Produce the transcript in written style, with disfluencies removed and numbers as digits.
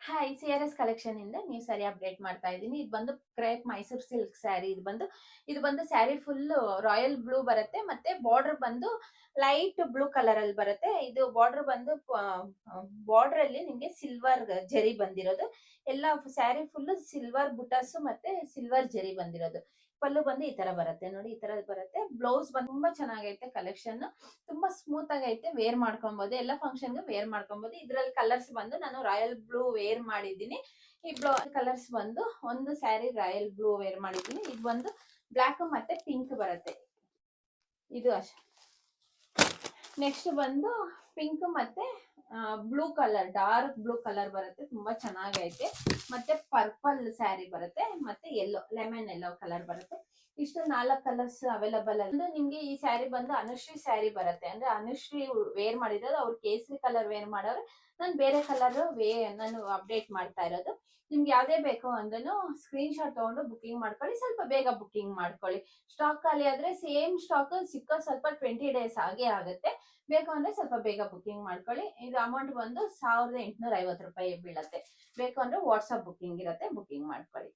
Hi, CRS collection ಇಂದ new sari update ಮಾಡ್ತಾ ಇದ್ದೀನಿ. ಇದು ಬಂದು ಕ್ರೇಪ್ ಮೈಸೂರ್ ಸಿಲ್ಕ್ ಸ್ಯಾರಿ. ಇದು ಬಂದು ಸ್ಯಾರಿ ಫುಲ್ ರಾಯಲ್ ಬ್ಲೂ ಬರುತ್ತೆ. ಮತ್ತೆ ಬಾರ್ಡರ್ ಬಂದು ಲೈಟ್ ಬ್ಲೂ ಕಲರ್ ಅಲ್ಲಿ ಬರುತ್ತೆ. ಇದು ಬಾರ್ಡರ್ ಬಂದು ಬಾರ್ಡರ್ ಅಲ್ಲಿ ನಿಮ್ಗೆ ಸಿಲ್ವರ್ ಜರಿ ಬಂದಿರೋದು. ಎಲ್ಲ ಸ್ಯಾರಿ ಫುಲ್ ಸಿಲ್ವರ್ ಬುಟಾಸ್ ಮತ್ತೆ ಸಿಲ್ವರ್ ಜರಿ ಬಂದಿರೋದು. ಪಲ್ಲು ಬಂದು ಈ ತರ ಬರುತ್ತೆ ನೋಡಿ, ಈ ತರ ಬರುತ್ತೆ. ಬ್ಲೌಸ್ ಬಂದು ತುಂಬಾ ಚೆನ್ನಾಗೈತೆ ಕಲೆಕ್ಷನ್. ತುಂಬಾ ಸ್ಮೂತ್ ಆಗೈತೆ, ವೇರ್ ಮಾಡ್ಕೊಬಹುದು. ಎಲ್ಲ ಫಂಕ್ಷನ್ ಗೆ ವೇರ್ ಮಾಡ್ಕೊಬಹುದು. ಇದ್ರಲ್ಲಿ ಕಲರ್ಸ್ ಬಂದು ನಾನು ರಾಯಲ್ ಬ್ಲೂ ವೇರ್ ಮಾಡಿದ್ದೀನಿ. ಈ ಕಲರ್ಸ್ ಬಂದು ಒಂದು ಸ್ಯಾರಿ ರಾಯಲ್ ಬ್ಲೂ ವೇರ್ ಮಾಡಿದ್ದೀನಿ. ಇದು ಬಂದು ಬ್ಲಾಕ್ ಮತ್ತೆ ಪಿಂಕ್ ಬರುತ್ತೆ. ಇದು ಅಷ್ಟೇ. ನೆಕ್ಸ್ಟ್ ಬಂದು ಪಿಂಕ್ ಮತ್ತೆ blue colour, dark blue colour ಬರುತ್ತೆ. ತುಂಬಾ ಚೆನ್ನಾಗೈತೆ. ಮತ್ತೆ ಪರ್ಪಲ್ ಸ್ಯಾರಿ ಬರುತ್ತೆ. ಮತ್ತೆ ಯೆಲ್ಲೋ, ಲೆಮನ್ ಯೆಲ್ಲೋ ಕಲರ್ ಬರುತ್ತೆ. ಇಷ್ಟು 4 ಕಲರ್ಸ್ ಅವೈಲಬಲ್ ಅಲ್ಲಿ. ನಿಮ್ಗೆ ಈ ಸ್ಯಾರಿ ಬಂದು ಅನುಶ್ರೀ ಸ್ಯಾರಿ ಬರುತ್ತೆ. ಅಂದ್ರೆ ಅನುಶ್ರೀ ವೇರ್ ಮಾಡಿರೋದು. ಅವ್ರು ಕೇಸರಿ ಕಲರ್ ವೇರ್ ಮಾಡೋರು. ನಾನು ಬೇರೆ ಕಲರ್ ನಾನು ಅಪ್ಡೇಟ್ ಮಾಡ್ತಾ ಇರೋದು. ನಿಮ್ಗೆ ಯಾವ್ದೇ ಬೇಕು ಅಂದ್ರೂ ಸ್ಕ್ರೀನ್ ಶಾಟ್ ತಗೊಂಡು ಬುಕಿಂಗ್ ಮಾಡ್ಕೊಳ್ಳಿ. ಸ್ವಲ್ಪ ಬೇಗ ಬುಕಿಂಗ್ ಮಾಡ್ಕೊಳ್ಳಿ. ಸ್ಟಾಕ್ ಖಾಲಿ ಆದ್ರೆ ಸೇಮ್ ಸ್ಟಾಕ್ ಸಿಕ್ಕೋ ಸ್ವಲ್ಪ 20 ಡೇಸ್ ಆಗೇ ಆಗುತ್ತೆ. ಬೇಕು ಅಂದ್ರೆ ಸ್ವಲ್ಪ ಬೇಗ ಬುಕಿಂಗ್ ಮಾಡ್ಕೊಳ್ಳಿ. ಇದು ಅಮೌಂಟ್ ಬಂದು 1850 ರೂಪಾಯಿ ಬೀಳತ್ತೆ. ಬೇಕು ಅಂದ್ರೆ ವಾಟ್ಸ್ಆಪ್ ಬುಕಿಂಗ್ ಇರುತ್ತೆ, ಬುಕಿಂಗ್ ಮಾಡ್ಕೊಳ್ಳಿ.